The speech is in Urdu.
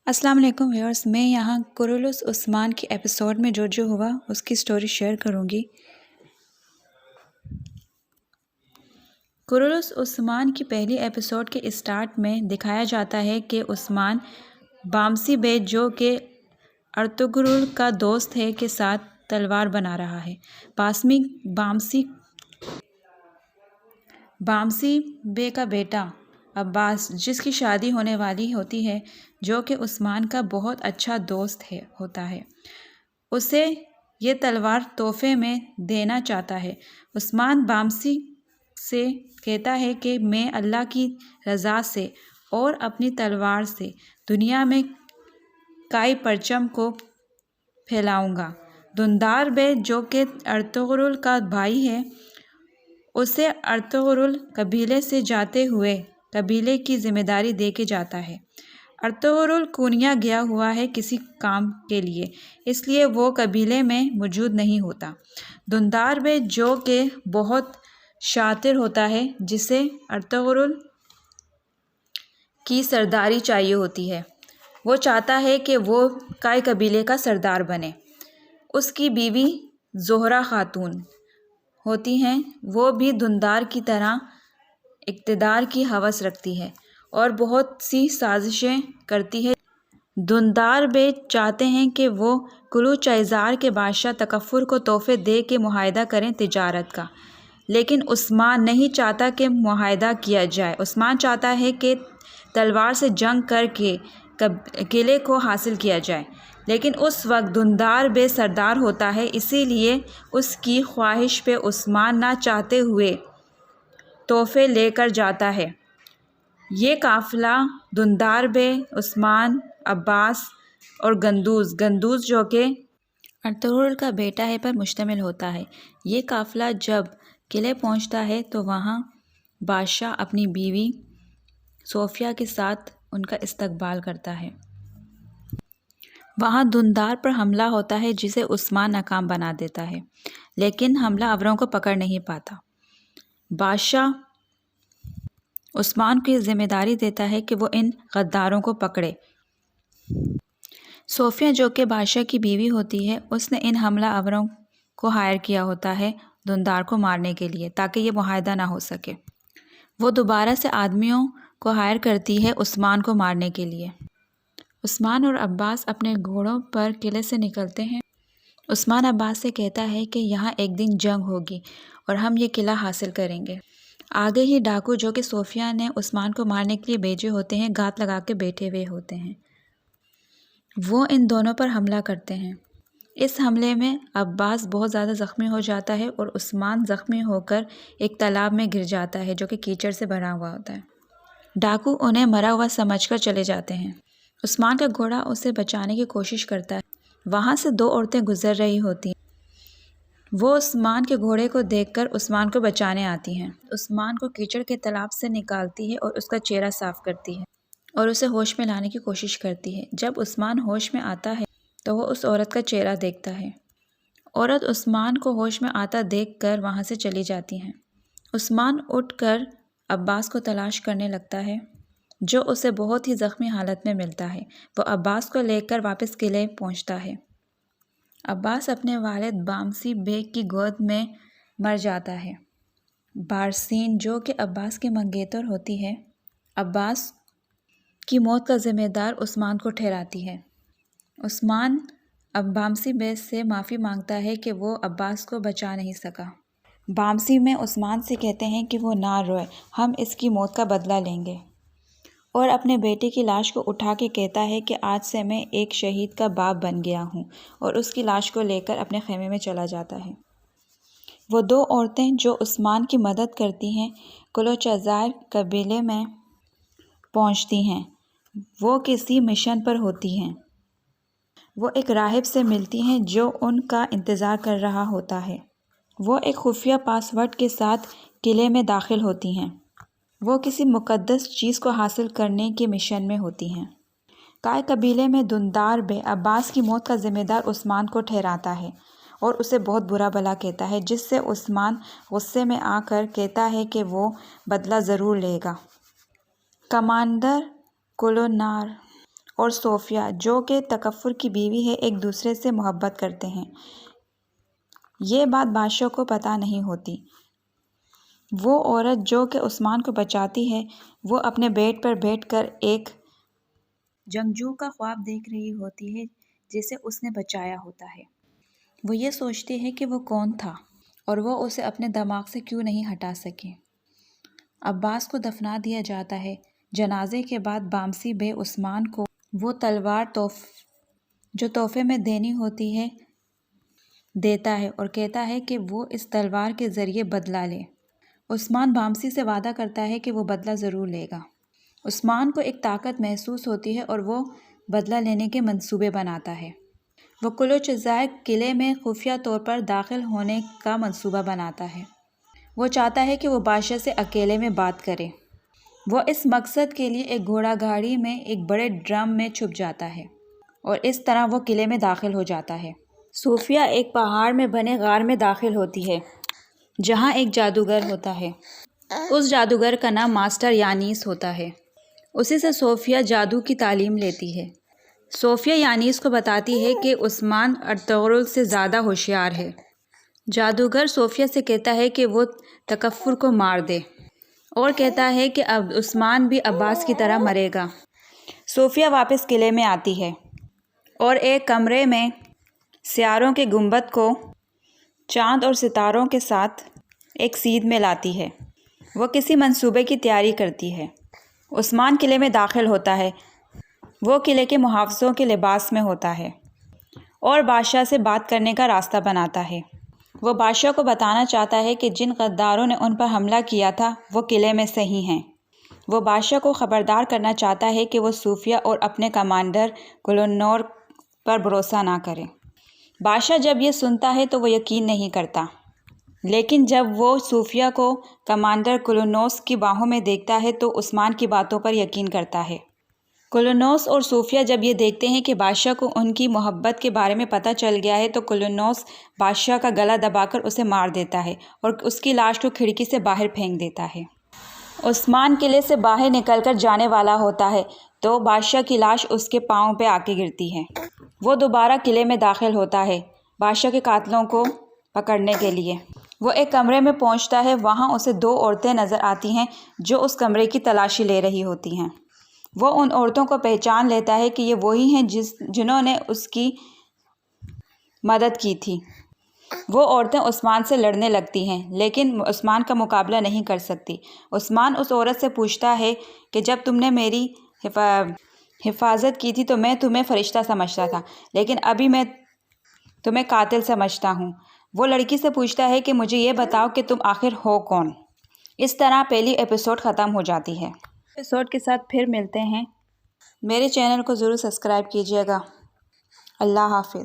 السلام علیکم ویورز، میں یہاں کورولوس عثمان کی ایپیسوڈ میں جو ہوا اس کی سٹوری شیئر کروں گی۔ کورولوس عثمان کی پہلی ایپیسوڈ کے اسٹارٹ میں دکھایا جاتا ہے کہ عثمان بامسی بے جو کہ ارطغرل کا دوست ہے کے ساتھ تلوار بنا رہا ہے۔ پاس میں بامسی بے کا بیٹا عباس، جس کی شادی ہونے والی ہوتی ہے، جو کہ عثمان کا بہت اچھا دوست ہوتا ہے، اسے یہ تلوار تحفے میں دینا چاہتا ہے۔ عثمان بامسی سے کہتا ہے کہ میں اللہ کی رضا سے اور اپنی تلوار سے دنیا میں کئی پرچم کو پھیلاؤں گا۔ دندار بے جو کہ ارطغرل کا بھائی ہے، اسے ارطغرل قبیلے سے جاتے ہوئے قبیلے کی ذمہ داری دے کے جاتا ہے۔ ارطغرل کونیا گیا ہوا ہے کسی کام کے لیے، اس لیے وہ قبیلے میں موجود نہیں ہوتا۔ دندار بے جو کہ بہت شاطر ہوتا ہے، جسے ارطغرل کی سرداری چاہیے ہوتی ہے، وہ چاہتا ہے کہ وہ کئی قبیلے کا سردار بنے۔ اس کی بیوی زہرہ خاتون ہوتی ہیں، وہ بھی دندار کی طرح اقتدار کی ہوس رکھتی ہے اور بہت سی سازشیں کرتی ہے۔ دندار بے چاہتے ہیں کہ وہ قلوچیزار کے بادشاہ تکفر کو تحفے دے کے معاہدہ کریں تجارت کا، لیکن عثمان نہیں چاہتا کہ معاہدہ کیا جائے۔ عثمان چاہتا ہے کہ تلوار سے جنگ کر کے قلعے کو حاصل کیا جائے، لیکن اس وقت دندار بے سردار ہوتا ہے، اسی لیے اس کی خواہش پہ عثمان نہ چاہتے ہوئے تحفے لے کر جاتا ہے۔ یہ قافلہ دندار بے، عثمان، عباس اور گندوز جو کہ ارطغرل کا بیٹا ہے پر مشتمل ہوتا ہے۔ یہ قافلہ جب قلعے پہنچتا ہے تو وہاں بادشاہ اپنی بیوی صوفیہ کے ساتھ ان کا استقبال کرتا ہے۔ وہاں دندار پر حملہ ہوتا ہے جسے عثمان ناکام بنا دیتا ہے، لیکن حملہ آوروں کو پکڑ نہیں پاتا۔ بادشاہ عثمان کو یہ ذمہ داری دیتا ہے کہ وہ ان غداروں کو پکڑے۔ صوفیہ جو کہ بادشاہ کی بیوی ہوتی ہے، اس نے ان حملہ آوروں کو ہائر کیا ہوتا ہے دندار کو مارنے کے لیے، تاکہ یہ معاہدہ نہ ہو سکے۔ وہ دوبارہ سے آدمیوں کو ہائر کرتی ہے عثمان کو مارنے کے لیے۔ عثمان اور عباس اپنے گھوڑوں پر قلعے سے نکلتے ہیں۔ عثمان عباس سے کہتا ہے کہ یہاں ایک دن جنگ ہوگی اور ہم یہ قلعہ حاصل کریں گے۔ آگے ہی ڈاکو جو کہ صوفیہ نے عثمان کو مارنے کے لیے بھیجے ہوتے ہیں، گھات لگا کے بیٹھے ہوئے ہوتے ہیں۔ وہ ان دونوں پر حملہ کرتے ہیں۔ اس حملے میں عباس بہت زیادہ زخمی ہو جاتا ہے اور عثمان زخمی ہو کر ایک تالاب میں گر جاتا ہے جو کہ کیچڑ سے بھرا ہوا ہوتا ہے۔ ڈاکو انہیں مرا ہوا سمجھ کر چلے جاتے ہیں۔ عثمان کا گھوڑا اسے بچانے کی کوشش کرتا ہے۔ وہاں سے دو عورتیں گزر رہی ہوتی ہیں۔ وہ عثمان کے گھوڑے کو دیکھ کر عثمان کو بچانے آتی ہیں۔ عثمان کو کیچڑ کے تالاب سے نکالتی ہے اور اس کا چہرہ صاف کرتی ہے اور اسے ہوش میں لانے کی کوشش کرتی ہے۔ جب عثمان ہوش میں آتا ہے تو وہ اس عورت کا چہرہ دیکھتا ہے۔ عورت عثمان کو ہوش میں آتا دیکھ کر وہاں سے چلی جاتی ہیں۔ عثمان اٹھ کر عباس کو تلاش کرنے لگتا ہے، جو اسے بہت ہی زخمی حالت میں ملتا ہے۔ وہ عباس کو لے کر واپس قلعے پہنچتا ہے۔ عباس اپنے والد بامسی بے کی گود میں مر جاتا ہے۔ بارسین جو کہ عباس کی منگیتر ہوتی ہے، عباس کی موت کا ذمہ دار عثمان کو ٹھہراتی ہے۔ عثمان اب بامسی بے سے معافی مانگتا ہے کہ وہ عباس کو بچا نہیں سکا۔ بامسی میں عثمان سے کہتے ہیں کہ وہ نہ روئے، ہم اس کی موت کا بدلہ لیں گے، اور اپنے بیٹے کی لاش کو اٹھا کے کہتا ہے کہ آج سے میں ایک شہید کا باپ بن گیا ہوں، اور اس کی لاش کو لے کر اپنے خیمے میں چلا جاتا ہے۔ وہ دو عورتیں جو عثمان کی مدد کرتی ہیں قلوچیزار قبیلے میں پہنچتی ہیں۔ وہ کسی مشن پر ہوتی ہیں۔ وہ ایک راہب سے ملتی ہیں جو ان کا انتظار کر رہا ہوتا ہے۔ وہ ایک خفیہ پاس ورڈ کے ساتھ قلعے میں داخل ہوتی ہیں۔ وہ کسی مقدس چیز کو حاصل کرنے کے مشن میں ہوتی ہیں۔ کئی قبیلے میں دندار بے عباس کی موت کا ذمہ دار عثمان کو ٹھہراتا ہے اور اسے بہت برا بھلا کہتا ہے، جس سے عثمان غصے میں آ کر کہتا ہے کہ وہ بدلہ ضرور لے گا۔ کمانڈر کولونار اور صوفیہ جو کہ تکفر کی بیوی ہے ایک دوسرے سے محبت کرتے ہیں۔ یہ بات بادشاہ کو پتہ نہیں ہوتی۔ وہ عورت جو کہ عثمان کو بچاتی ہے وہ اپنے بیڈ پر بیٹھ کر ایک جنگجو کا خواب دیکھ رہی ہوتی ہے جسے اس نے بچایا ہوتا ہے۔ وہ یہ سوچتی ہے کہ وہ کون تھا اور وہ اسے اپنے دماغ سے کیوں نہیں ہٹا سکے۔ عباس کو دفنا دیا جاتا ہے۔ جنازے کے بعد بامسی بے عثمان کو وہ تلوار جو تحفے میں دینی ہوتی ہے دیتا ہے اور کہتا ہے کہ وہ اس تلوار کے ذریعے بدلہ لے۔ عثمان بامسی سے وعدہ کرتا ہے کہ وہ بدلہ ضرور لے گا۔ عثمان کو ایک طاقت محسوس ہوتی ہے اور وہ بدلہ لینے کے منصوبے بناتا ہے۔ وہ قلعہ چزائے قلعے میں خفیہ طور پر داخل ہونے کا منصوبہ بناتا ہے۔ وہ چاہتا ہے کہ وہ بادشاہ سے اکیلے میں بات کرے۔ وہ اس مقصد کے لیے ایک گھوڑا گاڑی میں ایک بڑے ڈرم میں چھپ جاتا ہے اور اس طرح وہ قلعے میں داخل ہو جاتا ہے۔ صوفیہ ایک پہاڑ میں بنے غار میں داخل ہوتی ہے جہاں ایک جادوگر ہوتا ہے۔ اس جادوگر کا نام ماسٹر یانیس ہوتا ہے۔ اسی سے صوفیہ جادو کی تعلیم لیتی ہے۔ صوفیہ یانیس کو بتاتی ہے کہ عثمان ارطغرل سے زیادہ ہوشیار ہے۔ جادوگر صوفیہ سے کہتا ہے کہ وہ تکفر کو مار دے اور کہتا ہے کہ اب عثمان بھی عباس کی طرح مرے گا۔ صوفیہ واپس قلعے میں آتی ہے اور ایک کمرے میں سیاروں کے گنبد کو چاند اور ستاروں کے ساتھ ایک سیدھ میں لاتی ہے۔ وہ کسی منصوبے کی تیاری کرتی ہے۔ عثمان قلعے میں داخل ہوتا ہے۔ وہ قلعے کے محافظوں کے لباس میں ہوتا ہے اور بادشاہ سے بات کرنے کا راستہ بناتا ہے۔ وہ بادشاہ کو بتانا چاہتا ہے کہ جن غداروں نے ان پر حملہ کیا تھا وہ قلعے میں صحیح ہیں۔ وہ بادشاہ کو خبردار کرنا چاہتا ہے کہ وہ صوفیہ اور اپنے کمانڈر کلونور پر بھروسہ نہ کرے۔ بادشاہ جب یہ سنتا ہے تو وہ یقین نہیں کرتا، لیکن جب وہ صوفیہ کو کمانڈر کلونوس کی باہوں میں دیکھتا ہے تو عثمان کی باتوں پر یقین کرتا ہے۔ کلونوس اور صوفیہ جب یہ دیکھتے ہیں کہ بادشاہ کو ان کی محبت کے بارے میں پتہ چل گیا ہے تو کلونوس بادشاہ کا گلا دبا کر اسے مار دیتا ہے اور اس کی لاش کو کھڑکی سے باہر پھینک دیتا ہے۔ عثمان قلعے سے باہر نکل کر جانے والا ہوتا ہے تو بادشاہ کی لاش اس کے پاؤں پہ آ کے گرتی ہے۔ وہ دوبارہ قلعے میں داخل ہوتا ہے بادشاہ کے قاتلوں کو پکڑنے کے لیے۔ وہ ایک کمرے میں پہنچتا ہے، وہاں اسے دو عورتیں نظر آتی ہیں جو اس کمرے کی تلاشی لے رہی ہوتی ہیں۔ وہ ان عورتوں کو پہچان لیتا ہے کہ یہ وہی ہیں جنہوں نے اس کی مدد کی تھی۔ وہ عورتیں عثمان سے لڑنے لگتی ہیں لیکن عثمان کا مقابلہ نہیں کر سکتی۔ عثمان اس عورت سے پوچھتا ہے کہ جب تم نے میری حفاظت کی تھی تو میں تمہیں فرشتہ سمجھتا تھا، لیکن ابھی میں تمہیں قاتل سمجھتا ہوں۔ وہ لڑکی سے پوچھتا ہے کہ مجھے یہ بتاؤ کہ تم آخر ہو کون؟ اس طرح پہلی ایپیسوڈ ختم ہو جاتی ہے۔ ایپیسوڈ کے ساتھ پھر ملتے ہیں۔ میرے چینل کو ضرور سبسکرائب کیجیے گا۔ اللہ حافظ۔